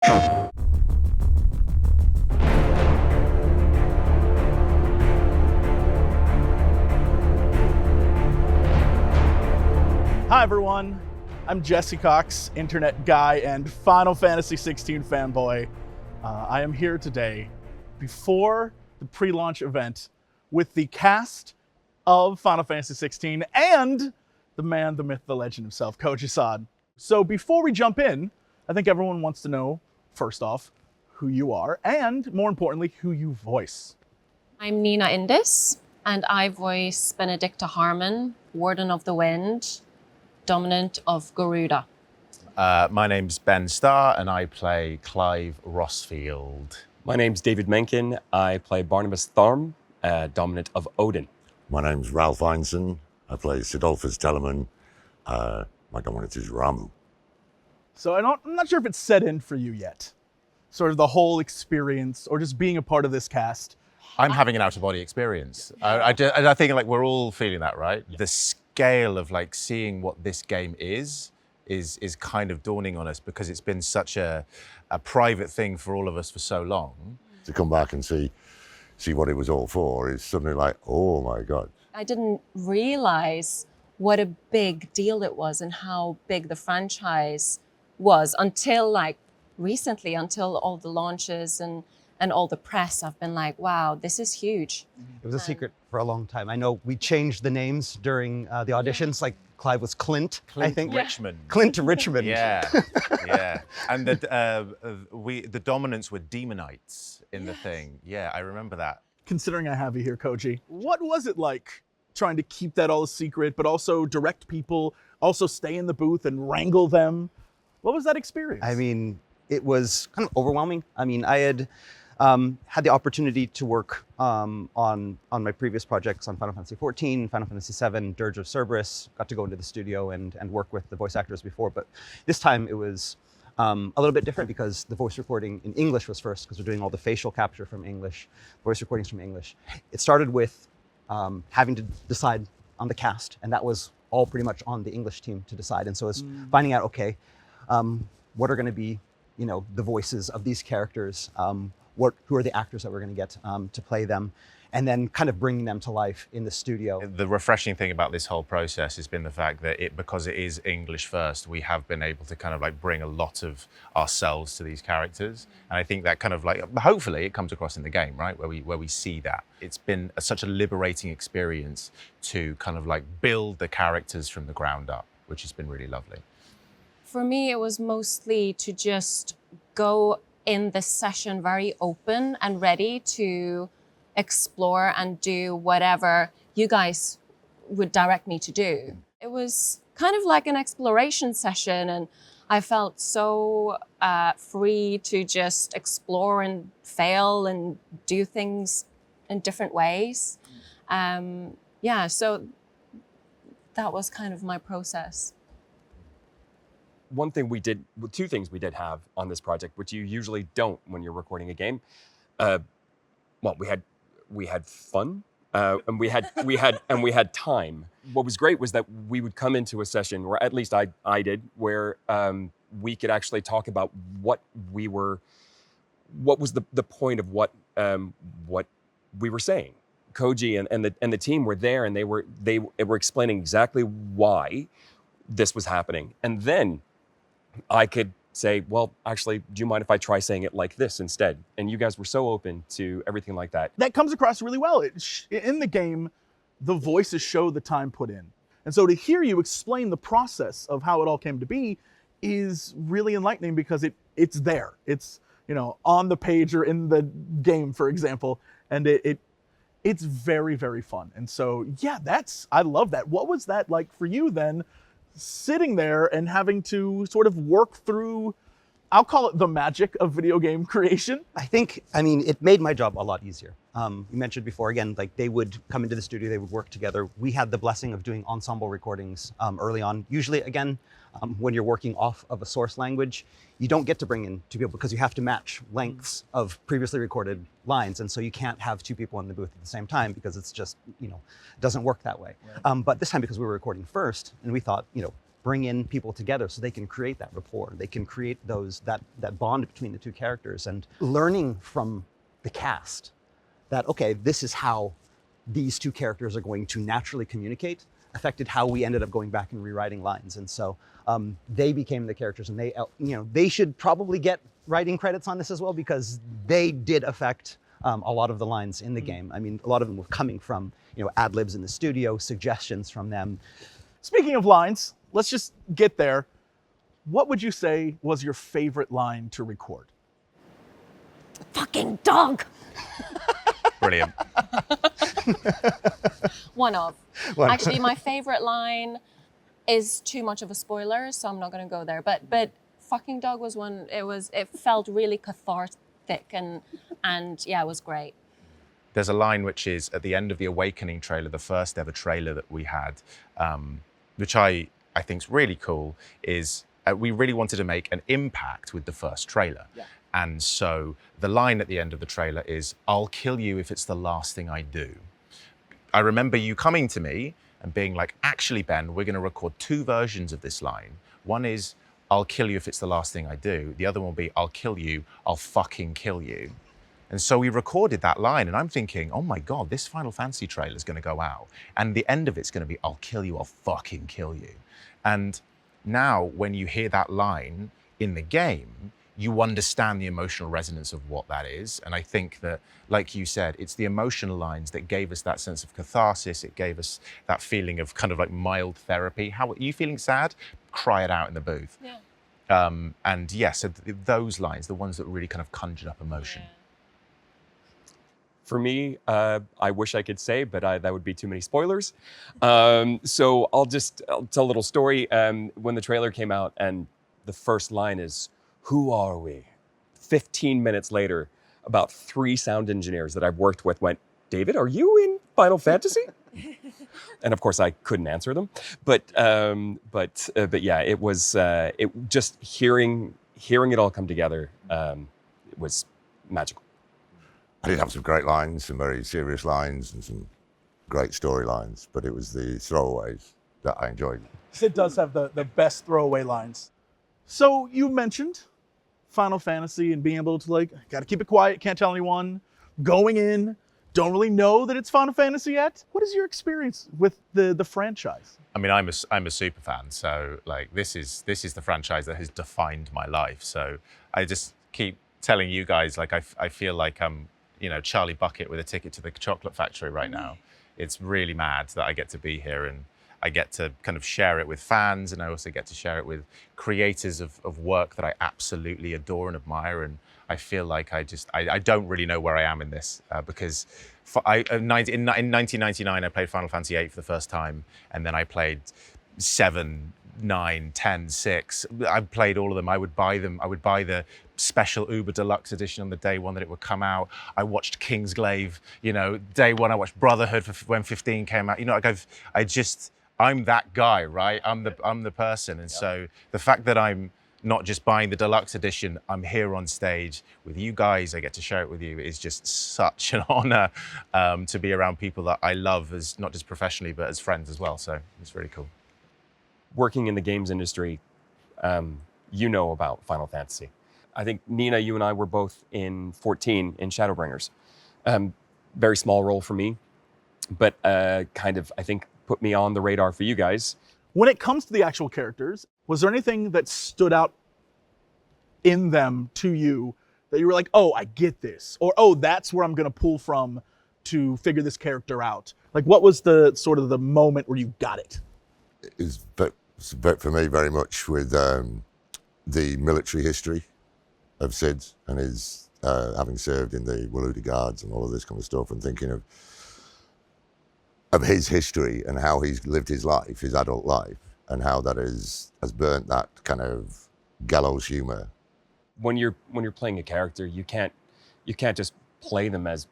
Hi everyone, I'm Jesse Cox, internet guy and Final Fantasy XVI fanboy. I am here today before the pre-launch event with the cast of Final Fantasy XVI and the man, the myth, the legend himself, Koji. So before we jump in, I think everyone wants to know, first off, who you are and, more importantly, who you voice. I'm Nina Indis, and I voice Benedicta Harmon, Warden of the Wind, Dominant of Garuda. My name's Ben Starr, and I play Clive Rossfield. My name's David Menken. I play Barnabas Tharm, Dominant of Odin. My name's Ralph Einson. I play Sidolphus Telemann. My dominant is Ramu. So I'm not sure if it's set in for you yet, sort of the whole experience or just being a part of this cast. I'm having an out-of-body experience. I think like we're all feeling that, right? Yeah. The scale of like seeing what this game is kind of dawning on us because it's been such a private thing for all of us for so long. To come back and see what it was all for is suddenly like, oh my God. I didn't realize what a big deal it was and how big the franchise was until like recently, until all the launches and all the press. I've been like, wow, this is huge. It was a secret for a long time. I know we changed the names during the auditions. Like Clive was Clint, I think. Richmond. Clint Richmond. Yeah, yeah. And the dominants were demonites in the thing. Yeah, I remember that. Considering I have you here, Koji, what was it like trying to keep that all a secret, but also direct people, also stay in the booth and wrangle them? What was that experience? I mean, it was kind of overwhelming. I mean, I had had the opportunity to work on my previous projects on Final Fantasy XIV, Final Fantasy VII, Dirge of Cerberus, got to go into the studio and work with the voice actors before, but this time it was a little bit different because the voice recording in English was first, because we're doing all the facial capture from English, voice recordings from English. It started with having to decide on the cast, and that was all pretty much on the English team to decide. And so it's finding out, okay, what are going to be, the voices of these characters, who are the actors that we're going to get to play them, and then kind of bringing them to life in the studio. The refreshing thing about this whole process has been the fact that because it is English first, we have been able to kind of like bring a lot of ourselves to these characters. And I think that kind of like, hopefully it comes across in the game, right? Where we see that. It's been such a liberating experience to kind of like build the characters from the ground up, which has been really lovely. For me, it was mostly to just go in this session very open and ready to explore and do whatever you guys would direct me to do. It was kind of like an exploration session, and I felt so free to just explore and fail and do things in different ways. So that was kind of my process. Two things we did have on this project, which you usually don't when you're recording a game. We had fun, and we had time. What was great was that we would come into a session, or at least I did, where we could actually talk about what was the point of what we were saying. Koji and the team were there, and they were explaining exactly why this was happening, and then I could say, well, actually, do you mind if I try saying it like this instead? And you guys were so open to everything like that. That comes across really well. In the game, the voices show the time put in. And so to hear you explain the process of how it all came to be is really enlightening because it's there. It's, on the page or in the game, for example. And it's very, very fun. And so, yeah, I love that. What was that like for you then? Sitting there and having to sort of work through, I'll call it the magic of video game creation. It made my job a lot easier. You mentioned before, again, like they would come into the studio, they would work together. We had the blessing of doing ensemble recordings early on. Usually, again, when you're working off of a source language, you don't get to bring in two people because you have to match lengths of previously recorded lines. And so you can't have two people in the booth at the same time because it's just, it doesn't work that way. Right. But this time, because we were recording first, and we thought, bring in people together so they can create that rapport. They can create that bond between the two characters, and learning from the cast that, okay, this is how these two characters are going to naturally communicate affected how we ended up going back and rewriting lines. And so they became the characters, and they should probably get writing credits on this as well, because they did affect a lot of the lines in the game. I mean, a lot of them were coming from, ad libs in the studio, suggestions from them. Speaking of lines, let's just get there. What would you say was your favorite line to record? Fucking dog. Brilliant. One of. Actually, my favorite line is too much of a spoiler, so I'm not going to go there. But fucking dog was one. It felt really cathartic and yeah, it was great. There's a line which is at the end of the Awakening trailer, the first ever trailer that we had, which I think is really cool, is we really wanted to make an impact with the first trailer. Yeah. And so the line at the end of the trailer is, "I'll kill you if it's the last thing I do." I remember you coming to me and being like, "Actually, Ben, we're going to record two versions of this line. One is, I'll kill you if it's the last thing I do. The other one will be, I'll kill you, I'll fucking kill you." And so we recorded that line, and I'm thinking, oh my God, this Final Fantasy trailer is going to go out. And the end of it's going to be, "I'll kill you, I'll fucking kill you." And now when you hear that line in the game, you understand the emotional resonance of what that is. And I think that, like you said, it's the emotional lines that gave us that sense of catharsis. It gave us that feeling of kind of like mild therapy. How are you feeling sad? Cry it out in the booth. Yeah. And yeah, so those lines, the ones that really kind of conjured up emotion. Yeah. For me, I wish I could say, but that would be too many spoilers. So I'll tell a little story. When the trailer came out and the first line is, "Who are we?" 15 minutes later, about 3 sound engineers that I've worked with went, "David, are you in Final Fantasy?" And of course I couldn't answer them. But yeah, it was just hearing it all come together. It was magical. I did have some great lines, some very serious lines, and some great storylines, but it was the throwaways that I enjoyed. Sid does have the best throwaway lines. So you mentioned Final Fantasy and being able to gotta keep it quiet, can't tell anyone, going in, don't really know that it's Final Fantasy yet. What is your experience with the franchise? I mean, I'm a super fan, so this is the franchise that has defined my life. So I just keep telling you guys, I feel like I'm, Charlie Bucket with a ticket to the chocolate factory right now. It's really mad that I get to be here, and I get to kind of share it with fans, and I also get to share it with creators of work that I absolutely adore and admire. And I feel like I don't really know where I am in this because in 1999 I played Final Fantasy VIII for the first time, and then I played 7, 9, 10, 6. I played all of them. I would buy them. I would buy the special Uber Deluxe edition on the day one that it would come out. I watched Kingsglaive, day one. I watched Brotherhood when 15 came out. I'm that guy, right? I'm the person. And so the fact that I'm not just buying the deluxe edition, I'm here on stage with you guys, I get to share it with you, is just such an honor to be around people that I love, as not just professionally, but as friends as well. So it's really cool. Working in the games industry, you know about Final Fantasy. I think, Nina, you and I were both in 14 in Shadowbringers. Very small role for me, but kind of, I think, put me on the radar for you guys. When it comes to the actual characters, was there anything that stood out in them to you that you were like, oh, I get this, or oh, that's where I'm going to pull from to figure this character out? What was the sort of the moment where you got it? It's for me very much with the military history of Sid and his having served in the Waluda Guards and all of this kind of stuff, and thinking of his history and how he's lived his life, his adult life, and how that has burnt that kind of gallows humor. When you're playing a character, you can't just play them as,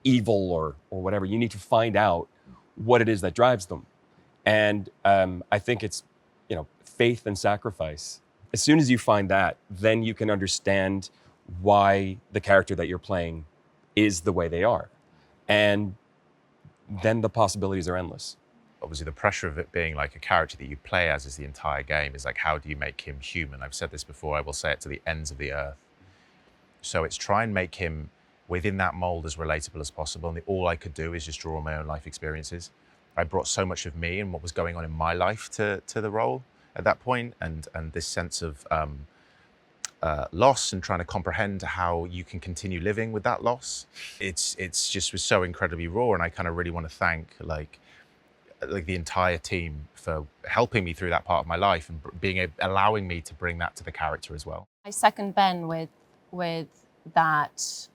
evil or whatever. You need to find out what it is that drives them. And I think it's, faith and sacrifice. As soon as you find that, then you can understand why the character that you're playing is the way they are. And then the possibilities are endless. obviously the pressure of it being like a character that you play as is the entire game is like, how do you make him human? I've said this before, I will say it to the ends of the earth. So it's try and make him within that mold as relatable as possible. And all I could do is just draw on my own life experiences. I brought so much of me and what was going on in my life to the role at that point, and this sense of loss and trying to comprehend how you can continue living with that loss. It's just was so incredibly raw, and I kind of really want to thank like the entire team for helping me through that part of my life and allowing me to bring that to the character as well. I second Ben with that.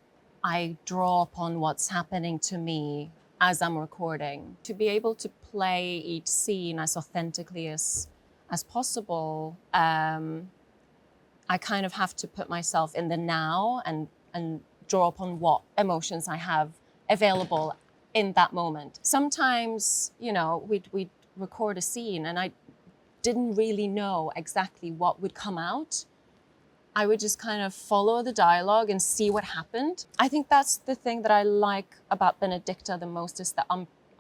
I draw upon what's happening to me as I'm recording. To be able to play each scene as authentically as possible, I kind of have to put myself in the now and draw upon what emotions I have available in that moment. Sometimes, you know, we'd record a scene and I didn't really know exactly what would come out. I would just kind of follow the dialogue and see what happened. I think that's the thing that I like about Benedicta the most, is the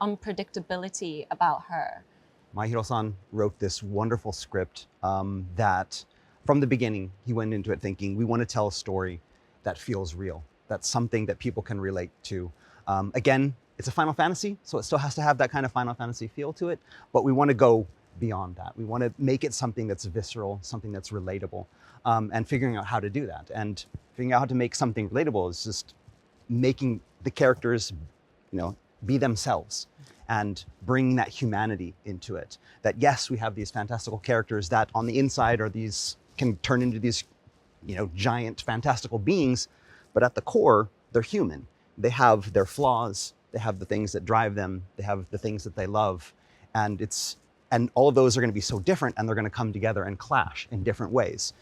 unpredictability about her. Mahiro-san wrote this wonderful script that from the beginning, he went into it thinking, we want to tell a story that feels real. That's something that people can relate to. Again, it's a Final Fantasy, so it still has to have that kind of Final Fantasy feel to it, but we want to go beyond that. We want to make it something that's visceral, something that's relatable, and figuring out how to do that. And figuring out how to make something relatable is just making the characters, you know, be themselves and bringing that humanity into it. That yes, we have these fantastical characters that on the inside are these, can turn into these, you know, giant fantastical beings, but at the core, they're human. They have their flaws, they have the things that drive them, they have the things that they love, and all of those are going to be so different, and they're going to come together and clash in different ways.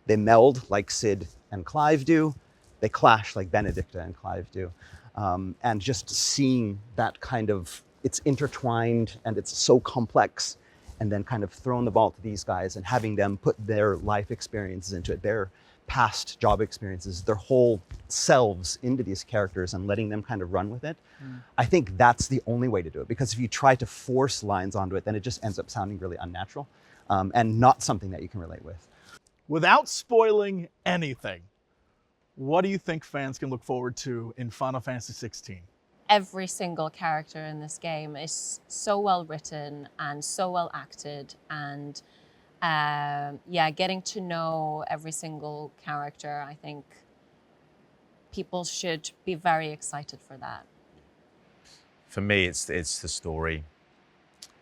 They meld like Sid and Clive do, they clash like Benedicta and Clive do. And just seeing that kind of, it's intertwined and it's so complex, and then kind of throwing the ball to these guys and having them put their life experiences into it, their past job experiences, their whole selves into these characters and letting them kind of run with it. I think that's the only way to do it, because if you try to force lines onto it, then it just ends up sounding really unnatural and not something that you can relate with. Without spoiling anything, what do you think fans can look forward to in Final Fantasy XVI? Every single character in this game is so well written and so well acted, and yeah, getting to know every single character, I think people should be very excited for that. For me, it's the story.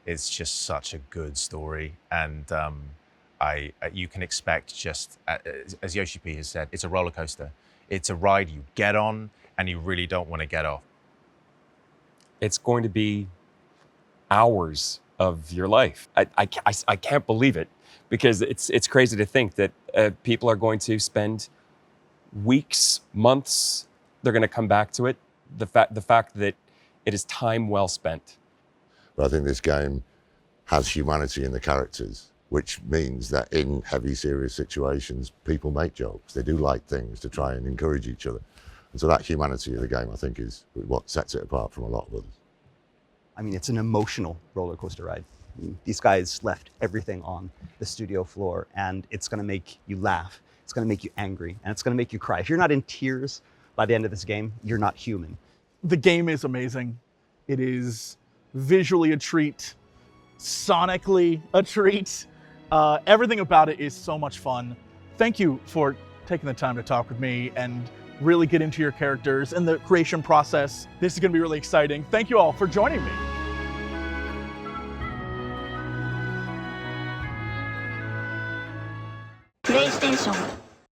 It's just such a good story, and you can expect just, as Yoshi P has said, it's a roller coaster. It's a ride you get on and you really don't want to get off. It's going to be hours of your life. I can't believe it, because it's crazy to think that people are going to spend weeks, months, they're going to come back to it. The fact that it is time well spent. But I think this game has humanity in the characters, which means that in heavy, serious situations, people make jokes. They do light things to try and encourage each other. And so that humanity of the game, I think, is what sets it apart from a lot of others. I mean, it's an emotional roller coaster ride. I mean, these guys left everything on the studio floor, and it's going to make you laugh. It's going to make you angry, and it's going to make you cry. If you're not in tears by the end of this game, you're not human. The game is amazing. It is visually a treat, sonically a treat. Everything about it is so much fun. Thank you for taking the time to talk with me and really get into your characters and the creation process. This is going to be really exciting. Thank you all for joining me. PlayStation